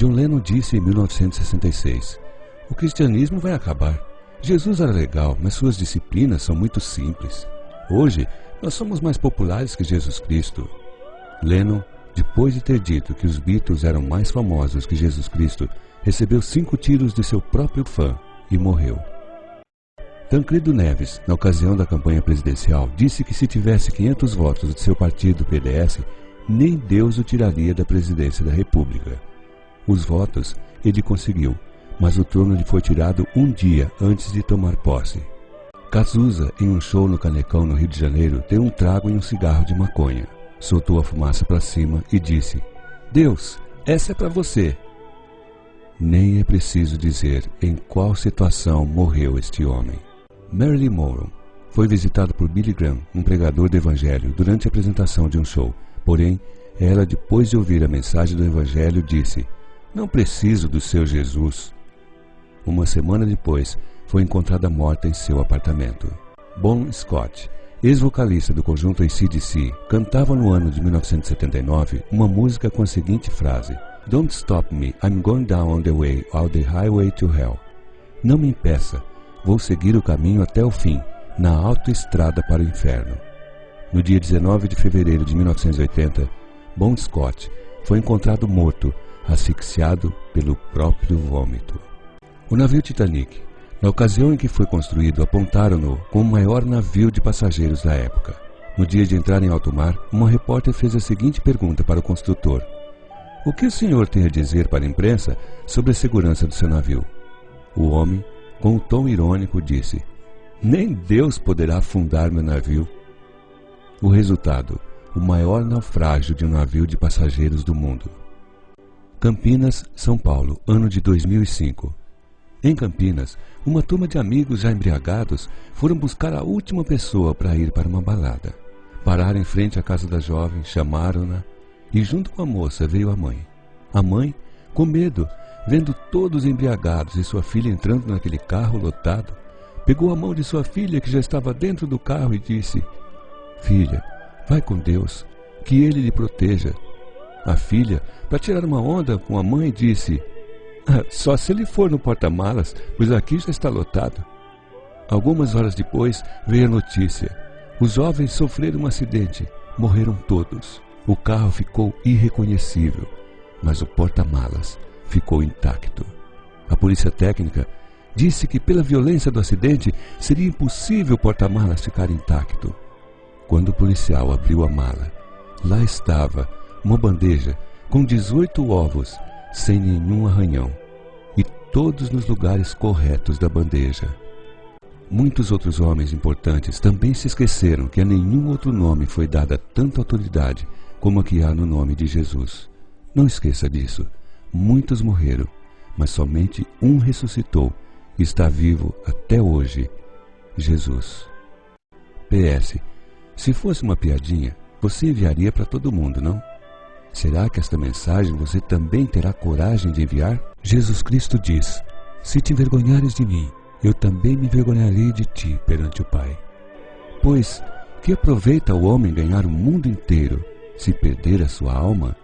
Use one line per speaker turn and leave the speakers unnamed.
John Lennon disse em 1966: "O cristianismo vai acabar. Jesus era legal, mas suas disciplinas são muito simples. Hoje, nós somos mais populares que Jesus Cristo." Lennon, depois de ter dito que os Beatles eram mais famosos que Jesus Cristo, recebeu 5 tiros de seu próprio fã e morreu. Tancredo Neves, na ocasião da campanha presidencial, disse que se tivesse 500 votos de seu partido PDS, nem Deus o tiraria da presidência da República. Os votos ele conseguiu, mas o trono lhe foi tirado um dia antes de tomar posse. Cazuza, em um show no Canecão, no Rio de Janeiro, deu um trago e um cigarro de maconha. Soltou a fumaça para cima e disse: "Deus, essa é para você." Nem é preciso dizer em qual situação morreu este homem. Marilyn Monroe foi visitada por Billy Graham, um pregador do Evangelho, durante a apresentação de um show. Porém, ela, depois de ouvir a mensagem do Evangelho, disse: "Não preciso do seu Jesus." Uma semana depois, foi encontrada morta em seu apartamento. Bon Scott, ex-vocalista do conjunto AC/DC, cantava no ano de 1979 uma música com a seguinte frase: "Don't stop me, I'm going down on the highway to hell." Não me impeça, vou seguir o caminho até o fim, na autoestrada para o inferno. No dia 19 de fevereiro de 1980, Bon Scott foi encontrado morto, asfixiado pelo próprio vômito. O navio Titanic, na ocasião em que foi construído, apontaram-no como o maior navio de passageiros da época. No dia de entrar em alto mar, uma repórter fez a seguinte pergunta para o construtor: "O que o senhor tem a dizer para a imprensa sobre a segurança do seu navio?" O homem, com um tom irônico, disse: "Nem Deus poderá afundar meu navio." O resultado: o maior naufrágio de um navio de passageiros do mundo. Campinas, São Paulo, ano de 2005. Em Campinas, uma turma de amigos já embriagados foram buscar a última pessoa para ir para uma balada. Pararam em frente à casa da jovem, chamaram-na e junto com a moça veio a mãe. A mãe, com medo, vendo todos embriagados e sua filha entrando naquele carro lotado, pegou a mão de sua filha que já estava dentro do carro e disse: "Filha, vai com Deus, que Ele lhe proteja." A filha, para tirar uma onda com a mãe, disse: "Só se ele for no porta-malas, pois aqui já está lotado." Algumas horas depois veio a notícia: os jovens sofreram um acidente, morreram todos. O carro ficou irreconhecível, mas o porta-malas ficou intacto. A polícia técnica disse que pela violência do acidente seria impossível o porta-malas ficar intacto. Quando o policial abriu a mala, lá estava uma bandeja com 18 ovos, sem nenhum arranhão, e todos nos lugares corretos da bandeja. Muitos outros homens importantes também se esqueceram que a nenhum outro nome foi dada tanta autoridade como a que há no nome de Jesus. Não esqueça disso. Muitos morreram, mas somente um ressuscitou e está vivo até hoje: Jesus. PS. Se fosse uma piadinha, você enviaria para todo mundo, não? Será que esta mensagem você também terá coragem de enviar? Jesus Cristo diz: "Se te envergonhares de mim, eu também me envergonharei de ti perante o Pai." Pois, que aproveita o homem ganhar o mundo inteiro se perder a sua alma?